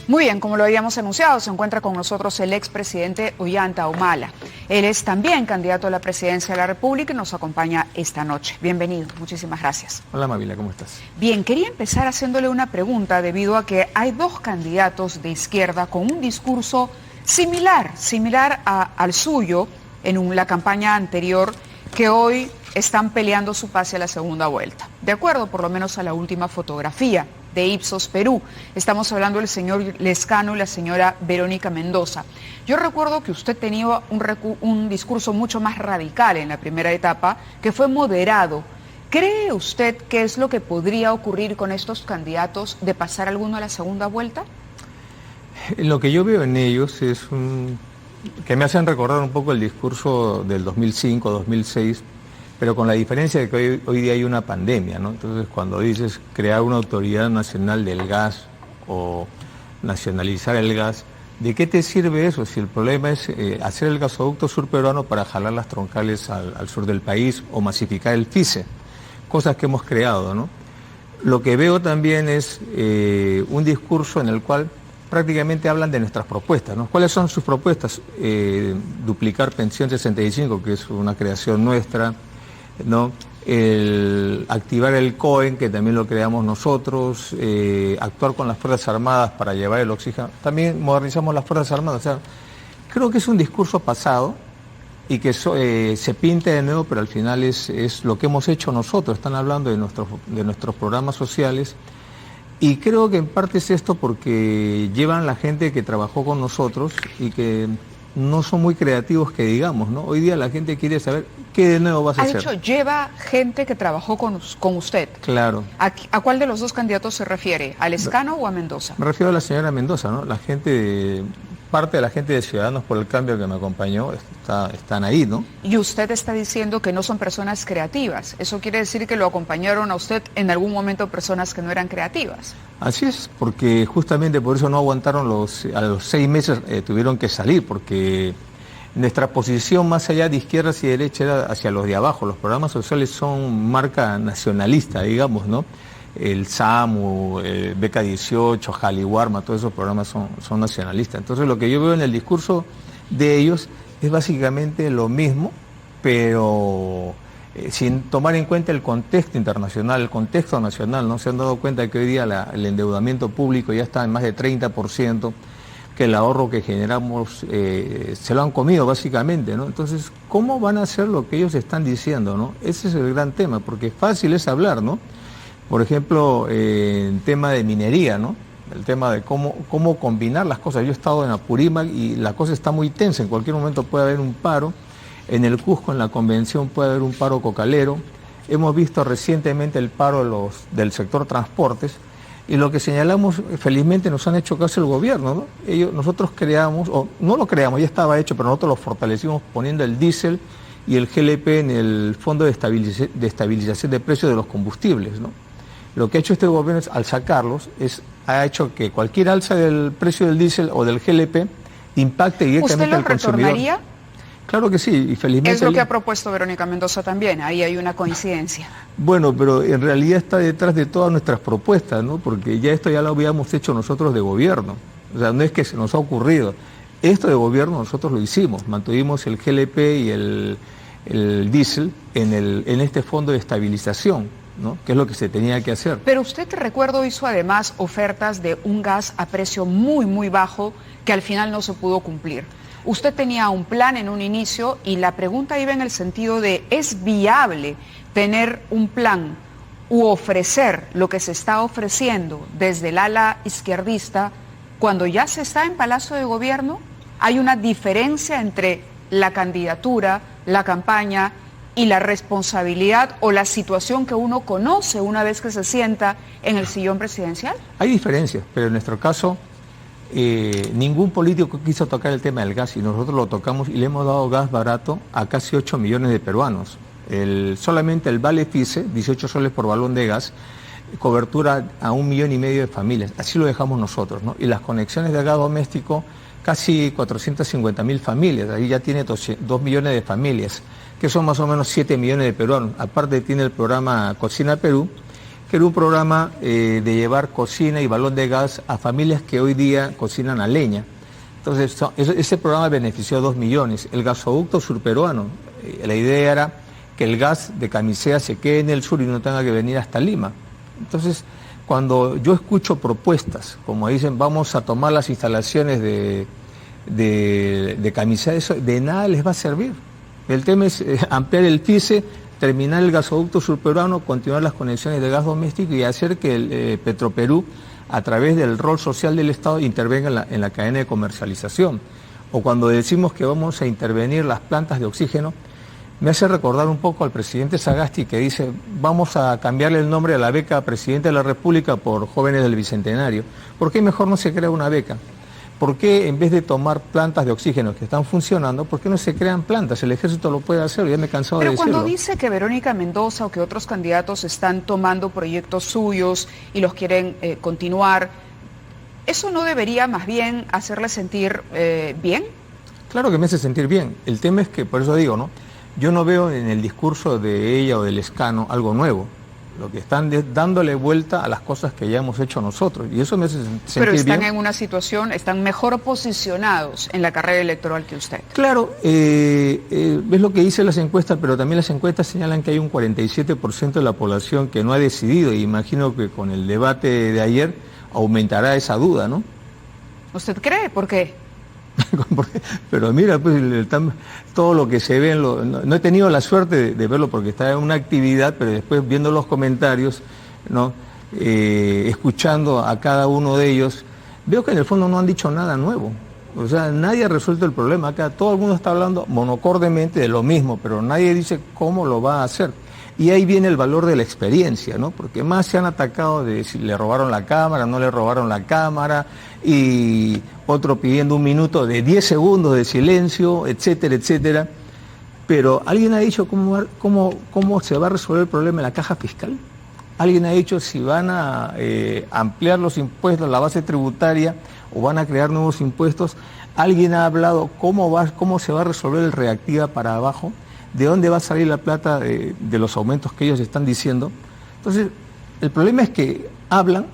Muy bien, como lo habíamos anunciado, se encuentra con nosotros el expresidente Ollanta Humala. Él es también candidato a la presidencia de la República y nos acompaña esta noche. Bienvenido, muchísimas gracias. Hola Mavila, ¿cómo estás? Bien, quería empezar haciéndole una pregunta debido a que hay dos candidatos de izquierda con un discurso similar al suyo en la campaña anterior, que hoy están peleando su pase a la segunda vuelta. De acuerdo, por lo menos a la última fotografía de Ipsos Perú. Estamos hablando del señor Lezcano y la señora Verónica Mendoza. Yo recuerdo que usted tenía un discurso mucho más radical en la primera etapa, que fue moderado. ¿Cree usted que es lo que podría ocurrir con estos candidatos de pasar alguno a la segunda vuelta? Lo que yo veo en ellos es que me hacen recordar un poco el discurso del 2005, 2006, pero con la diferencia de que hoy día hay una pandemia, ¿no? Entonces, cuando dices crear una autoridad nacional del gas o nacionalizar el gas, ¿de qué te sirve eso si el problema es hacer el gasoducto surperuano para jalar las troncales al sur del país o masificar el FICE? Cosas que hemos creado, ¿no? Lo que veo también es un discurso en el cual prácticamente hablan de nuestras propuestas, ¿no? ¿Cuáles son sus propuestas? Duplicar pensión 65, que es una creación nuestra, ¿no? Activar el COEN, que también lo creamos nosotros, actuar con las Fuerzas Armadas para llevar el oxígeno. También modernizamos las Fuerzas Armadas. O sea, creo que es un discurso pasado y que se pinta de nuevo, pero al final es lo que hemos hecho nosotros. Están hablando de nuestros programas sociales. Y creo que en parte es esto porque llevan la gente que trabajó con nosotros y que no son muy creativos, que digamos, ¿no? Hoy día la gente quiere saber qué de nuevo vas a hacer. Ha dicho, lleva gente que trabajó con usted. Claro. ¿A cuál de los dos candidatos se refiere? ¿A Lezcano o a Mendoza? Me refiero a la señora Mendoza, ¿no? Parte de la gente de Ciudadanos por el Cambio que me acompañó están ahí, ¿no? Y usted está diciendo que no son personas creativas. ¿Eso quiere decir que lo acompañaron a usted en algún momento personas que no eran creativas? Así es, porque justamente por eso no aguantaron a los 6 meses tuvieron que salir, porque nuestra posición más allá de izquierdas y derechas era hacia los de abajo. Los programas sociales son marca nacionalista, digamos, ¿no? El SAMU, Beca 18, Jaliwarma, todos esos programas son nacionalistas. Entonces lo que yo veo en el discurso de ellos es básicamente lo mismo, pero sin tomar en cuenta el contexto internacional, el contexto nacional, ¿no? Se han dado cuenta que hoy día el endeudamiento público ya está en más de 30%, que el ahorro que generamos se lo han comido básicamente, ¿no? Entonces, ¿cómo van a hacer lo que ellos están diciendo, ¿no? Ese es el gran tema, porque fácil es hablar, ¿no? Por ejemplo, en tema de minería, ¿no? El tema de cómo combinar las cosas. Yo he estado en Apurímac y la cosa está muy tensa. En cualquier momento puede haber un paro. En el Cusco, en la convención, puede haber un paro cocalero. Hemos visto recientemente el paro del sector transportes. Y lo que señalamos, felizmente nos han hecho caso el gobierno, ¿no? Nosotros creamos, o no lo creamos, ya estaba hecho, pero nosotros lo fortalecimos poniendo el diésel y el GLP en el Fondo de Estabilización de Precios de los Combustibles, ¿no? Lo que ha hecho este gobierno al sacarlos ha hecho que cualquier alza del precio del diésel o del GLP impacte directamente al consumidor. ¿Usted lo retornaría? Claro que sí, y felizmente... Es lo que ha propuesto Verónica Mendoza también, ahí hay una coincidencia. Bueno, pero en realidad está detrás de todas nuestras propuestas, ¿no? Porque esto ya lo habíamos hecho nosotros de gobierno, o sea, no es que se nos ha ocurrido. Esto de gobierno nosotros lo hicimos, mantuvimos el GLP y el diésel en este fondo de estabilización, ¿no? Que es lo que se tenía que hacer. Pero usted, recuerdo, hizo además ofertas de un gas a precio muy, muy bajo que al final no se pudo cumplir. Usted tenía un plan en un inicio y la pregunta iba en el sentido de, ¿es viable tener un plan u ofrecer lo que se está ofreciendo desde el ala izquierdista cuando ya se está en Palacio de Gobierno? ¿Hay una diferencia entre la candidatura, la campaña y la responsabilidad o la situación que uno conoce una vez que se sienta en el sillón presidencial? Hay diferencias, pero en nuestro caso ningún político quiso tocar el tema del gas y nosotros lo tocamos y le hemos dado gas barato a casi 8 millones de peruanos. Solamente el Vale FICE, 18 soles por balón de gas, cobertura a 1,5 millones de familias. Así lo dejamos nosotros, ¿no? Y las conexiones de gas doméstico, casi 450.000 familias. Ahí ya tiene 2 millones de familias, que son más o menos 7 millones de peruanos. Aparte tiene el programa Cocina Perú, que era un programa de llevar cocina y balón de gas a familias que hoy día cocinan a leña. Entonces, ese programa benefició a 2 millones. El gasoducto surperuano, la idea era que el gas de Camisea se quede en el sur y no tenga que venir hasta Lima. Entonces, cuando yo escucho propuestas, como dicen, vamos a tomar las instalaciones de Camisea, eso de nada les va a servir. El tema es ampliar el FICE, terminar el gasoducto surperuano, continuar las conexiones de gas doméstico y hacer que el Petroperú, a través del rol social del Estado, intervenga en la cadena de comercialización. O cuando decimos que vamos a intervenir las plantas de oxígeno, me hace recordar un poco al presidente Sagasti, que dice, vamos a cambiarle el nombre a la beca Presidente de la República por jóvenes del Bicentenario. ¿Por qué mejor no se crea una beca? ¿Por qué en vez de tomar plantas de oxígeno que están funcionando, por qué no se crean plantas? El ejército lo puede hacer, ya me he cansado de decirlo. Pero cuando dice que Verónica Mendoza o que otros candidatos están tomando proyectos suyos y los quieren continuar, ¿eso no debería más bien hacerle sentir bien? Claro que me hace sentir bien. El tema es que, por eso digo, ¿no? Yo no veo en el discurso de ella o del Escano algo nuevo. Lo que están dándole vuelta a las cosas que ya hemos hecho nosotros. Y eso me hace sentir Pero están bien. En una situación, están mejor posicionados en la carrera electoral que usted. Claro, ves lo que dice las encuestas, pero también las encuestas señalan que hay un 47% de la población que no ha decidido. Y imagino que con el debate de ayer aumentará esa duda, ¿no? ¿Usted cree? ¿Por qué? Pero mira, pues todo lo que se ve, no he tenido la suerte de verlo porque estaba en una actividad, pero después viendo los comentarios, ¿no? Escuchando a cada uno de ellos, veo que en el fondo no han dicho nada nuevo. O sea, nadie ha resuelto el problema. Acá todo el mundo está hablando monocordemente de lo mismo, pero nadie dice cómo lo va a hacer. Y ahí viene el valor de la experiencia, ¿no? Porque más se han atacado de si le robaron la cámara, no le robaron la cámara, y otro pidiendo un minuto de 10 segundos de silencio, etcétera, etcétera. Pero ¿alguien ha dicho cómo se va a resolver el problema en la caja fiscal? ¿Alguien ha dicho si van a ampliar los impuestos, la base tributaria, o van a crear nuevos impuestos? ¿Alguien ha hablado cómo se va a resolver el reactiva para abajo? ¿De dónde va a salir la plata de los aumentos que ellos están diciendo? Entonces, el problema es que hablan,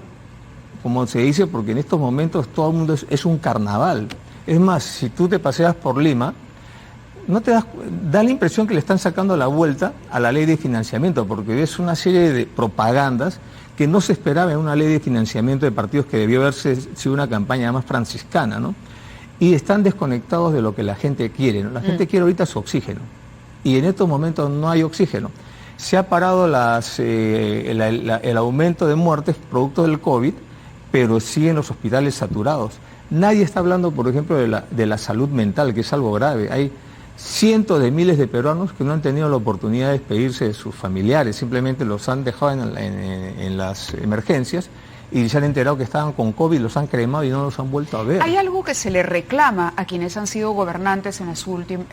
como se dice, porque en estos momentos todo el mundo es un carnaval. Es más, si tú te paseas por Lima, da la impresión que le están sacando la vuelta a la ley de financiamiento, porque es una serie de propagandas que no se esperaba en una ley de financiamiento de partidos que debió haberse sido una campaña más franciscana, ¿no? Y están desconectados de lo que la gente quiere, ¿no? La gente quiere ahorita su oxígeno. Y en estos momentos no hay oxígeno. Se ha parado el aumento de muertes producto del COVID, pero siguen los hospitales saturados. Nadie está hablando, por ejemplo, de la salud mental, que es algo grave. Hay cientos de miles de peruanos que no han tenido la oportunidad de despedirse de sus familiares, simplemente los han dejado en las emergencias y se han enterado que estaban con COVID, los han cremado y no los han vuelto a ver. Hay algo que se le reclama a quienes han sido gobernantes en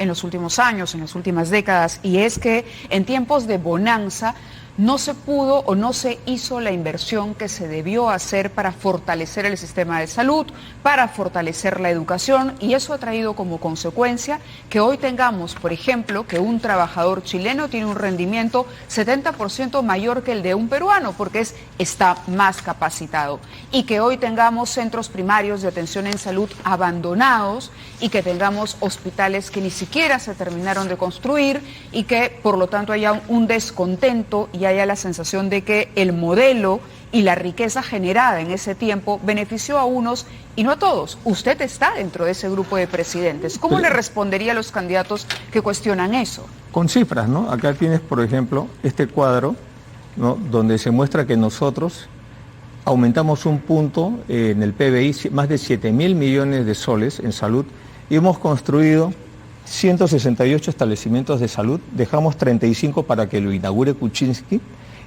los últimos años, en las últimas décadas, y es que en tiempos de bonanza no se pudo o no se hizo la inversión que se debió hacer para fortalecer el sistema de salud, para fortalecer la educación, y eso ha traído como consecuencia que hoy tengamos, por ejemplo, que un trabajador chileno tiene un rendimiento 70% mayor que el de un peruano, porque está más capacitado, y que hoy tengamos centros primarios de atención en salud abandonados y que tengamos hospitales que ni siquiera se terminaron de construir y que por lo tanto haya un descontento y haya la sensación de que el modelo y la riqueza generada en ese tiempo benefició a unos y no a todos. Usted está dentro de ese grupo de presidentes. ¿Cómo le respondería a los candidatos que cuestionan eso? Con cifras, ¿no? Acá tienes, por ejemplo, este cuadro, ¿no? Donde se muestra que nosotros aumentamos un punto en el PBI, más de 7.000 millones de soles en salud, y hemos construido 168 establecimientos de salud, dejamos 35 para que lo inaugure Kuczynski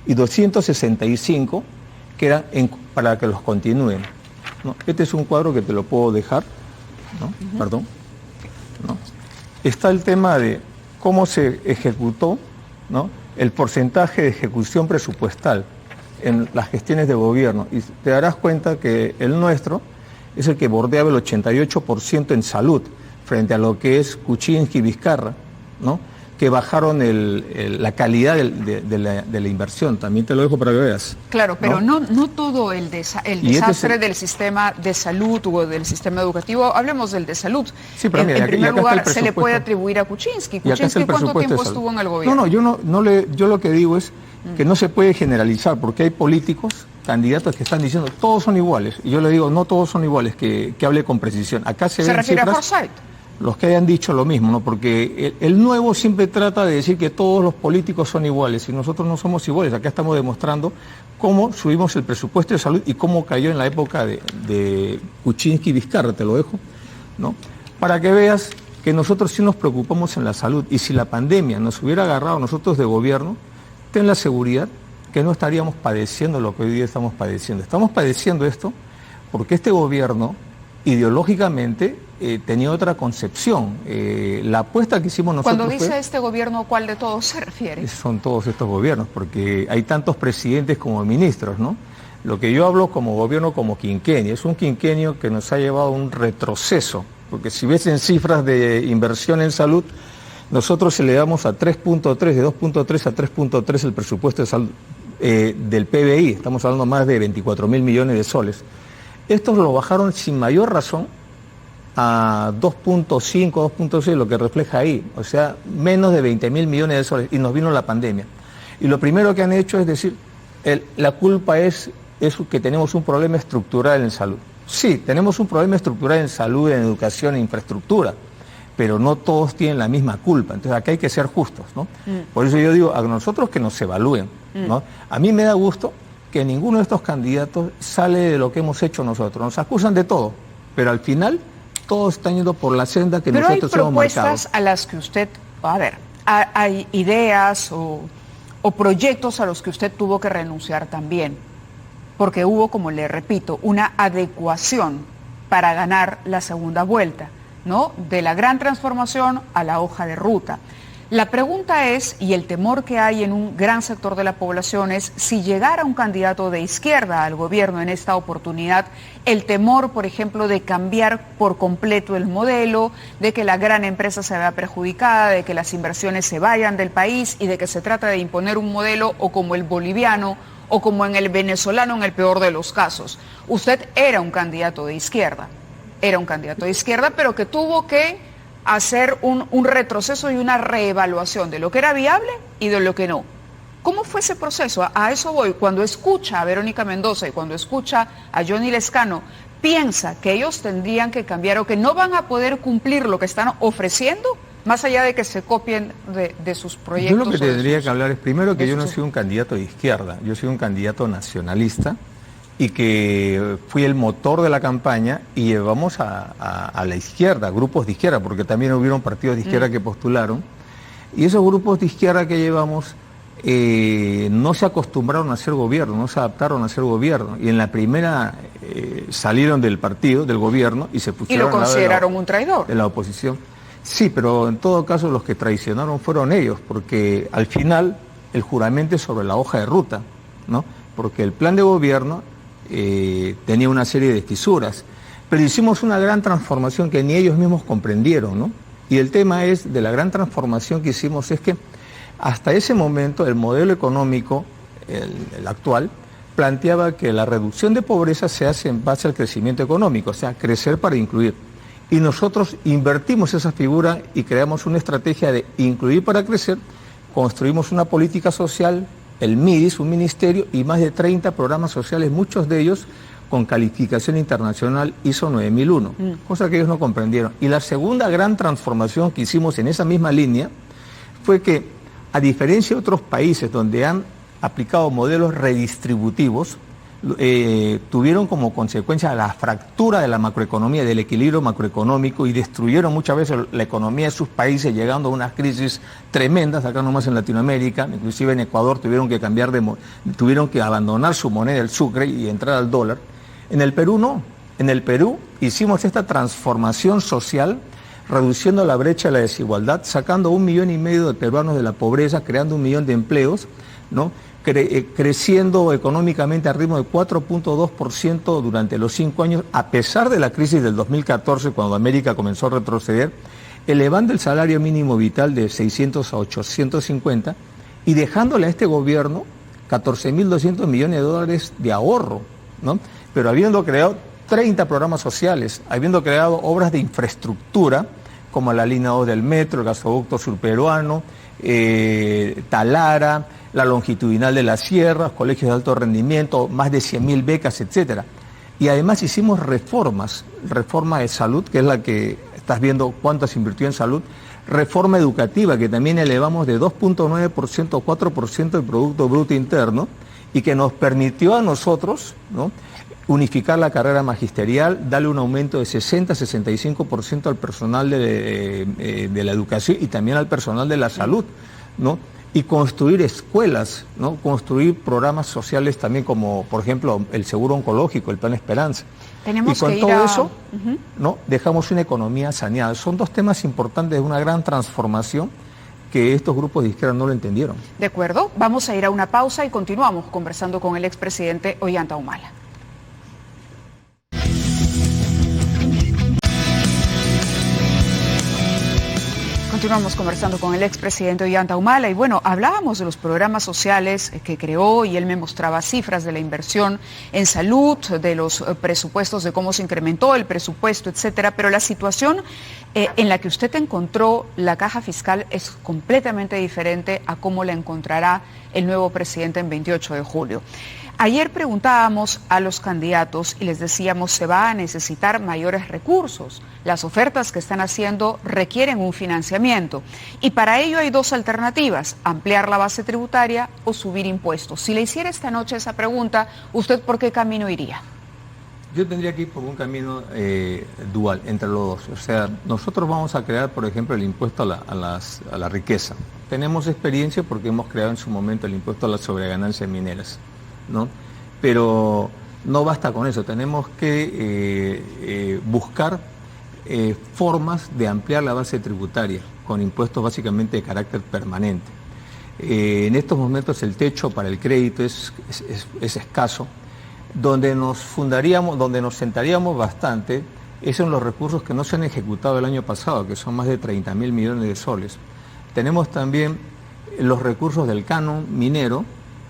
y 265 que eran para que los continúen, ¿no? Este es un cuadro que te lo puedo dejar, ¿no? Perdón, ¿no? Está el tema de cómo se ejecutó, ¿no? El porcentaje de ejecución presupuestal en las gestiones de gobierno, y te darás cuenta que el nuestro es el que bordeaba el 88% en salud, frente a lo que es Kuczynski y Vizcarra, ¿no? que bajaron la calidad de la inversión. También te lo dejo para que veas. Claro, pero no todo el desastre del sistema de salud o del sistema educativo, hablemos del de salud. Sí, pero mira, en primer lugar, se le puede atribuir a Kuczynski. ¿Kuczynski cuánto tiempo estuvo en el gobierno? Yo lo que digo es que no se puede generalizar, porque hay políticos, candidatos que están diciendo todos son iguales. Y yo le digo, no todos son iguales, que hable con precisión. Acá se refiere cifras, a Forsyth. Los que hayan dicho lo mismo, ¿no? Porque el nuevo siempre trata de decir que todos los políticos son iguales y nosotros no somos iguales. Acá estamos demostrando cómo subimos el presupuesto de salud y cómo cayó en la época de Kuczynski y Vizcarra, te lo dejo, ¿no? Para que veas que nosotros sí nos preocupamos en la salud y si la pandemia nos hubiera agarrado a nosotros de gobierno, ten la seguridad que no estaríamos padeciendo lo que hoy día estamos padeciendo. Estamos padeciendo esto porque este gobierno ideológicamente tenía otra concepción. La apuesta que hicimos nosotros... Cuando dice este gobierno, ¿cuál de todos se refiere? Son todos estos gobiernos, porque hay tantos presidentes como ministros, ¿no? Lo que yo hablo como gobierno, como quinquenio, es un quinquenio que nos ha llevado a un retroceso, porque si ves en cifras de inversión en salud, nosotros elevamos a 3.3, de 2.3 a 3.3 el presupuesto de salud del PBI, estamos hablando más de 24.000 millones de soles. Estos lo bajaron sin mayor razón a 2.5, 2.6, lo que refleja ahí, o sea, menos de 20.000 millones de soles, y nos vino la pandemia. Y lo primero que han hecho es decir, la culpa es que tenemos un problema estructural en salud. Sí, tenemos un problema estructural en salud, en educación, en infraestructura, pero no todos tienen la misma culpa, entonces acá hay que ser justos, ¿no? Por eso yo digo, a nosotros que nos evalúen, ¿no? A mí me da gusto que ninguno de estos candidatos sale de lo que hemos hecho nosotros. Nos acusan de todo, pero al final todos están yendo por la senda que nosotros hemos marcado. Pero hay propuestas a las que usted, hay ideas o proyectos a los que usted tuvo que renunciar también, porque hubo, como le repito, una adecuación para ganar la segunda vuelta, ¿no? De la gran transformación a la hoja de ruta. La pregunta es, y el temor que hay en un gran sector de la población es, si llegara un candidato de izquierda al gobierno en esta oportunidad, el temor, por ejemplo, de cambiar por completo el modelo, de que la gran empresa se vea perjudicada, de que las inversiones se vayan del país y de que se trata de imponer un modelo o como el boliviano o como en el venezolano en el peor de los casos. Usted era un candidato de izquierda, pero que tuvo que hacer un retroceso y una reevaluación de lo que era viable y de lo que no. ¿Cómo fue ese proceso? A eso voy. Cuando escucha a Verónica Mendoza y cuando escucha a Johnny Lezcano, ¿piensa que ellos tendrían que cambiar o que no van a poder cumplir lo que están ofreciendo, más allá de que se copien de sus proyectos? Yo lo que tendría que hablar es primero que yo no soy un candidato de izquierda, yo soy un candidato nacionalista y que fui el motor de la campaña y llevamos a la izquierda, grupos de izquierda, porque también hubieron partidos de izquierda que postularon, y esos grupos de izquierda que llevamos no se acostumbraron a hacer gobierno, no se adaptaron a hacer gobierno, y en la primera salieron del partido, del gobierno, y se pusieron y lo consideraron un traidor. De la oposición. Sí, pero en todo caso los que traicionaron fueron ellos, porque al final el juramento es sobre la hoja de ruta, ¿no? Porque el plan de gobierno tenía una serie de fisuras, pero hicimos una gran transformación que ni ellos mismos comprendieron, ¿no? Y el tema es, de la gran transformación que hicimos, es que hasta ese momento el modelo económico, el actual, planteaba que la reducción de pobreza se hace en base al crecimiento económico, o sea, crecer para incluir. Y nosotros invertimos esa figura y creamos una estrategia de incluir para crecer, construimos una política social, el MIDIS, un ministerio, y más de 30 programas sociales, muchos de ellos con calificación internacional ISO 9001, cosa que ellos no comprendieron. Y la segunda gran transformación que hicimos en esa misma línea fue que, a diferencia de otros países donde han aplicado modelos redistributivos, tuvieron como consecuencia la fractura de la macroeconomía, del equilibrio macroeconómico, y destruyeron muchas veces la economía de sus países, llegando a unas crisis tremendas, acá nomás en Latinoamérica, inclusive en Ecuador tuvieron que abandonar su moneda, el sucre, y entrar al dólar. En el Perú no, en el Perú hicimos esta transformación social, reduciendo la brecha de la desigualdad, sacando 1,5 millones de peruanos de la pobreza, creando 1 millón de empleos, ¿no? Creciendo económicamente a ritmo de 4.2% durante los 5 años, a pesar de la crisis del 2014, cuando América comenzó a retroceder, elevando el salario mínimo vital de 600 a 850 y dejándole a este gobierno 14.200 millones de dólares de ahorro, ¿no? Pero habiendo creado 30 programas sociales, habiendo creado obras de infraestructura, como la línea 2 del metro, el gasoducto surperuano, Talara, la longitudinal de las sierras, colegios de alto rendimiento, más de 100.000 becas, etcétera. Y además hicimos reforma de salud, que es la que estás viendo cuánto se invirtió en salud, reforma educativa, que también elevamos de 2.9% a 4% del Producto Bruto Interno, y que nos permitió a nosotros, ¿no?, unificar la carrera magisterial, darle un aumento de 60-65% al personal de la educación y también al personal de la salud, ¿no? Y construir escuelas, ¿no? Construir programas sociales también como, por ejemplo, el seguro oncológico, el Plan Esperanza. Tenemos y con que todo ir a... eso, ¿no?, dejamos una economía saneada. Son dos temas importantes de una gran transformación que estos grupos de izquierda no lo entendieron. De acuerdo, vamos a ir a una pausa y continuamos conversando con el expresidente Ollanta Humala. Continuamos conversando con el expresidente Ollanta Humala y bueno, hablábamos de los programas sociales que creó y él me mostraba cifras de la inversión en salud, de los presupuestos, de cómo se incrementó el presupuesto, etcétera, pero la situación en la que usted encontró la caja fiscal es completamente diferente a cómo la encontrará el nuevo presidente en 28 de julio. Ayer preguntábamos a los candidatos y les decíamos, se va a necesitar mayores recursos. Las ofertas que están haciendo requieren un financiamiento y para ello hay dos alternativas, ampliar la base tributaria o subir impuestos. Si le hiciera esta noche esa pregunta, ¿usted por qué camino iría? Yo tendría que ir por un camino dual entre los dos. O sea, nosotros vamos a crear, por ejemplo, el impuesto a la riqueza. Tenemos experiencia porque hemos creado en su momento el impuesto a las sobreganancias mineras, ¿no? Pero no basta con eso, tenemos que buscar formas de ampliar la base tributaria con impuestos básicamente de carácter permanente. En estos momentos el techo para el crédito es escaso. Donde nos sentaríamos bastante es en los recursos que no se han ejecutado el año pasado, que son más de 30.000 millones de soles. Tenemos también los recursos del canon minero,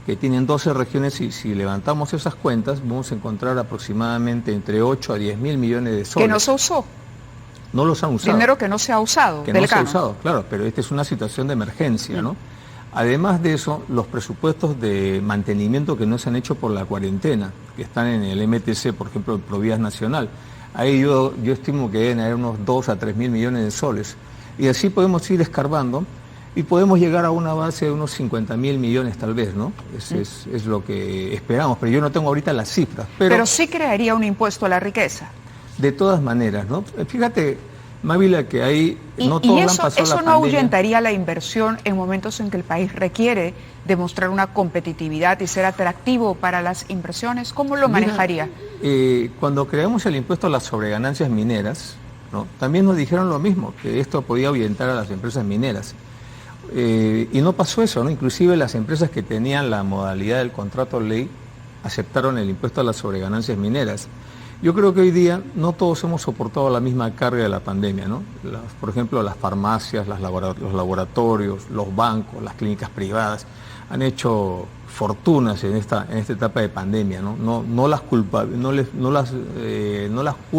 que tienen 12 regiones, y si levantamos esas cuentas vamos a encontrar aproximadamente entre 8 a 10.000 millones de soles. Que no se usó. No los han usado. Dinero que no se ha usado. Que no se ha usado, claro, pero esta es una situación de emergencia, ¿no? Además de eso, los presupuestos de mantenimiento que no se han hecho por la cuarentena, que están en el MTC, por ejemplo, el Provías Nacional, ahí yo estimo que deben haber unos 2 a 3.000 millones de soles. Y así podemos ir escarbando y podemos llegar a una base de unos 50.000 millones tal vez, ¿no? Es lo que esperamos, pero yo no tengo ahorita las cifras. Pero sí crearía un impuesto a la riqueza. De todas maneras, ¿no? Fíjate, Mávila, que ahí no todos han pasado la pandemia. ¿Eso no ahuyentaría la inversión en momentos en que el país requiere demostrar una competitividad y ser atractivo para las inversiones? ¿Cómo lo manejaría? Cuando creamos el impuesto a las sobreganancias mineras, ¿no?, también nos dijeron lo mismo, que esto podía ahuyentar a las empresas mineras. Y no pasó eso, ¿no? Inclusive las empresas que tenían la modalidad del contrato ley aceptaron el impuesto a las sobreganancias mineras. Yo creo que hoy día no todos hemos soportado la misma carga de la pandemia, ¿no? Por ejemplo, las farmacias, los laboratorios, los bancos, las clínicas privadas han hecho fortunas en esta etapa de pandemia, ¿no? No las culpo,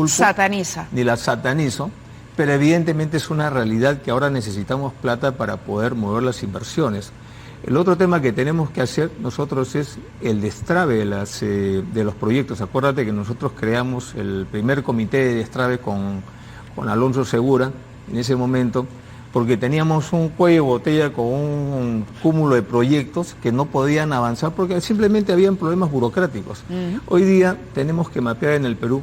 sataniza, ni las satanizo, pero evidentemente es una realidad que ahora necesitamos plata para poder mover las inversiones. El otro tema que tenemos que hacer nosotros es el destrave de los proyectos. Acuérdate que nosotros creamos el primer comité de destrave con Alonso Segura en ese momento, porque teníamos un cuello de botella con un cúmulo de proyectos que no podían avanzar porque simplemente habían problemas burocráticos. Hoy día tenemos que mapear en el Perú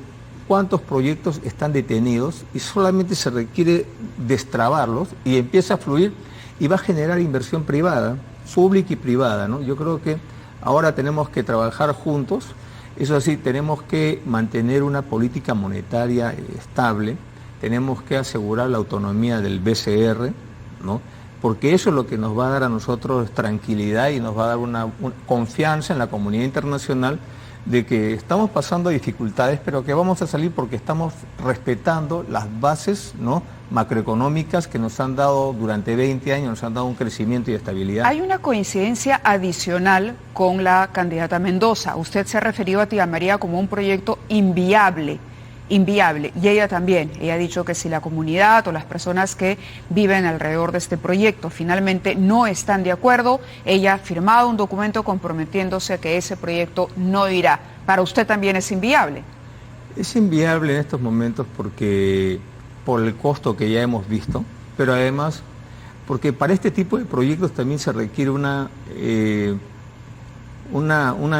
cuántos proyectos están detenidos y solamente se requiere destrabarlos y empieza a fluir y va a generar inversión privada, pública y privada, ¿no? Yo creo que ahora tenemos que trabajar juntos, eso sí, tenemos que mantener una política monetaria estable, tenemos que asegurar la autonomía del BCR, ¿no? Porque eso es lo que nos va a dar a nosotros tranquilidad y nos va a dar una confianza en la comunidad internacional de que estamos pasando dificultades, pero que vamos a salir porque estamos respetando las bases, ¿no?, macroeconómicas que nos han dado durante 20 años, nos han dado un crecimiento y estabilidad. Hay una coincidencia adicional con la candidata Mendoza. Usted se ha referido a Tía María como un proyecto inviable, y ella también. Ella ha dicho que si la comunidad o las personas que viven alrededor de este proyecto finalmente no están de acuerdo, ella ha firmado un documento comprometiéndose a que ese proyecto no irá. ¿Para usted también es inviable? Es inviable en estos momentos porque por el costo que ya hemos visto, pero además porque para este tipo de proyectos también se requiere una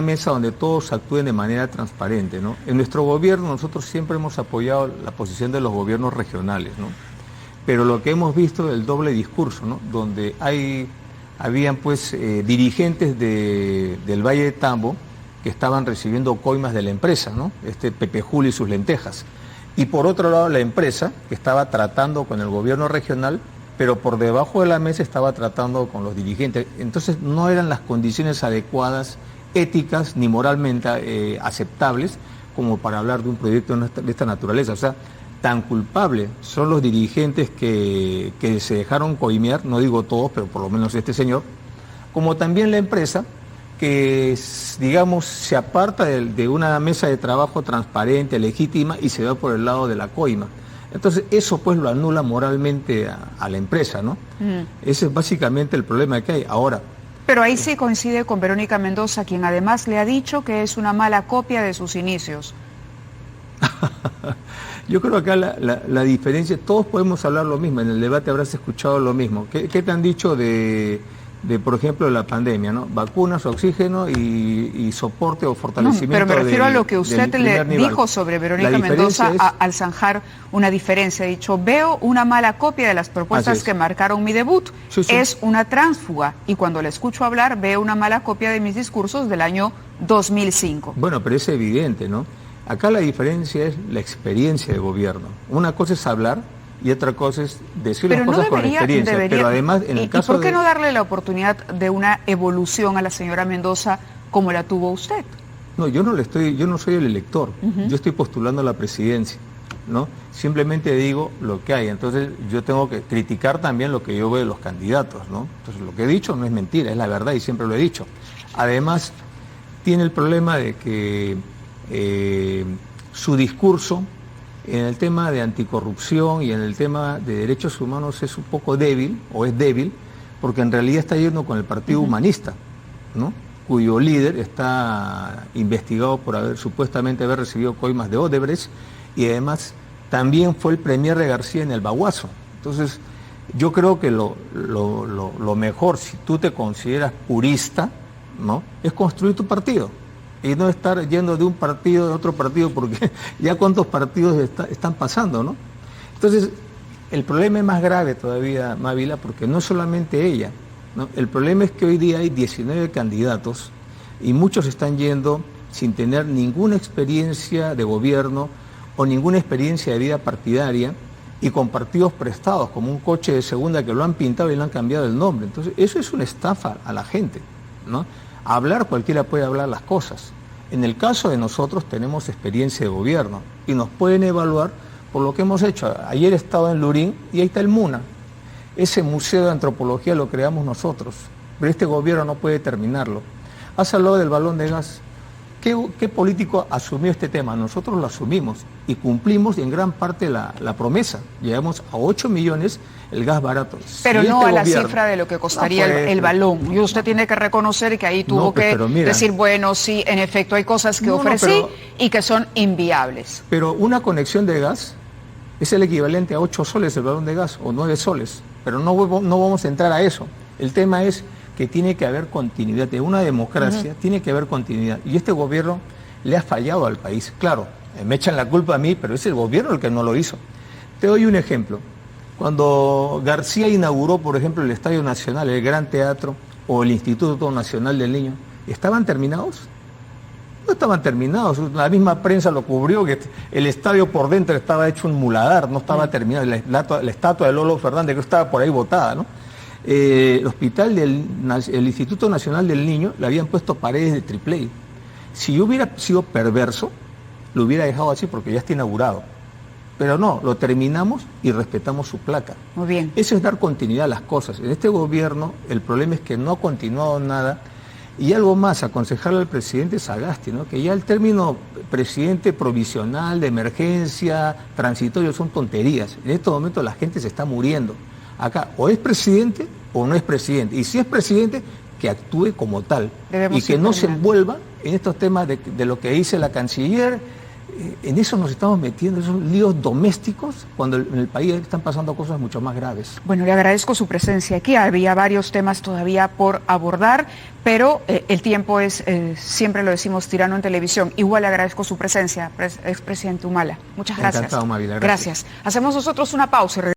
mesa donde todos actúen de manera transparente, ¿no? En nuestro gobierno nosotros siempre hemos apoyado la posición de los gobiernos regionales, ¿no? Pero lo que hemos visto es el doble discurso, ¿no?, donde habían pues dirigentes del Valle de Tambo que estaban recibiendo coimas de la empresa, ¿no?, Pepe Julio y sus lentejas. Y por otro lado la empresa que estaba tratando con el gobierno regional, pero por debajo de la mesa estaba tratando con los dirigentes. Entonces no eran las condiciones adecuadas, éticas ni moralmente aceptables como para hablar de un proyecto de esta naturaleza. O sea, tan culpables son los dirigentes que se dejaron coimear, no digo todos, pero por lo menos este señor, como también la empresa que, digamos, se aparta de una mesa de trabajo transparente, legítima, y se va por el lado de la coima. Entonces eso pues lo anula moralmente a la empresa, ¿no? Ese es básicamente el problema que hay ahora. Pero ahí sí coincide con Verónica Mendoza, quien además le ha dicho que es una mala copia de sus inicios. Yo creo que acá la diferencia, todos podemos hablar lo mismo, en el debate habrás escuchado lo mismo. ¿Qué te han dicho de, por ejemplo, la pandemia, ¿no? Vacunas, oxígeno y soporte o fortalecimiento. No, pero me refiero a lo que usted le dijo sobre Verónica Mendoza al zanjar una diferencia. Ha dicho, veo una mala copia de las propuestas que marcaron mi debut. Sí, sí. Es una tránsfuga. Y cuando le escucho hablar, veo una mala copia de mis discursos del año 2005. Bueno, pero es evidente, ¿no? Acá la diferencia es la experiencia de gobierno. Una cosa es hablar y otra cosa es decir las cosas con experiencia, pero además en el caso ¿y por qué no darle la oportunidad de una evolución a la señora Mendoza como la tuvo usted? No, yo no soy el elector, yo estoy postulando a la presidencia, ¿no? Simplemente digo lo que hay, entonces yo tengo que criticar también lo que yo veo de los candidatos, ¿no? Entonces lo que he dicho no es mentira, es la verdad y siempre lo he dicho. Además, tiene el problema de que su discurso en el tema de anticorrupción y en el tema de derechos humanos es un poco débil, o es débil, porque en realidad está yendo con el Partido Humanista, ¿no?, cuyo líder está investigado por supuestamente haber recibido coimas de Odebrecht, y además también fue el premier de García en el Baguazo. Entonces, yo creo que lo mejor, si tú te consideras purista, ¿no?, es construir tu partido. Y no estar yendo de un partido a otro partido, porque ya cuántos partidos están pasando, ¿no? Entonces, el problema es más grave todavía, Mávila, porque no solamente ella, ¿no? El problema es que hoy día hay 19 candidatos y muchos están yendo sin tener ninguna experiencia de gobierno o ninguna experiencia de vida partidaria y con partidos prestados, como un coche de segunda que lo han pintado y le han cambiado el nombre. Entonces, eso es una estafa a la gente, ¿no? Hablar, cualquiera puede hablar las cosas. En el caso de nosotros tenemos experiencia de gobierno y nos pueden evaluar por lo que hemos hecho. Ayer he estado en Lurín y ahí está el MUNA. Ese museo de antropología lo creamos nosotros, pero este gobierno no puede terminarlo. Has hablado del balón de gas. ¿Qué político asumió este tema? Nosotros lo asumimos y cumplimos en gran parte la promesa. Llegamos a 8 millones el gas barato. Pero no a la cifra de lo que costaría el balón. Y usted tiene que reconocer que ahí tuvo que decir, bueno, sí, en efecto hay cosas que ofrecí y que son inviables. Pero una conexión de gas es el equivalente a 8 soles el balón de gas o 9 soles. Pero no vamos a entrar a eso. El tema es que tiene que haber continuidad. En una democracia tiene que haber continuidad. Y este gobierno le ha fallado al país. Claro, me echan la culpa a mí, pero es el gobierno el que no lo hizo. Te doy un ejemplo. Cuando García inauguró, por ejemplo, el Estadio Nacional, el Gran Teatro o el Instituto Nacional del Niño, ¿estaban terminados? No estaban terminados. La misma prensa lo cubrió, que el estadio por dentro estaba hecho un muladar, no estaba terminado. La estatua de Lolo Fernández que estaba por ahí botada, ¿no? El hospital el Instituto Nacional del Niño le habían puesto paredes de triple A. Si yo hubiera sido perverso, lo hubiera dejado así porque ya está inaugurado. Pero no, lo terminamos y respetamos su placa. Muy bien. Eso es dar continuidad a las cosas. En este gobierno el problema es que no ha continuado nada. Y algo más, aconsejarle al presidente Sagasti, ¿no? Que ya el término presidente provisional, de emergencia, transitorio, son tonterías. En estos momentos la gente se está muriendo. Acá o es presidente o no es presidente. Y si es presidente, que actúe como tal. Y que no se envuelva en estos temas de lo que dice la canciller. En eso nos estamos metiendo, esos líos domésticos, cuando en el país están pasando cosas mucho más graves. Bueno, le agradezco su presencia aquí. Había varios temas todavía por abordar, pero el tiempo es, siempre lo decimos, tirano en televisión. Igual le agradezco su presencia, expresidente Humala. Muchas gracias. Encantado, Mávila, gracias. Gracias. Hacemos nosotros una pausa y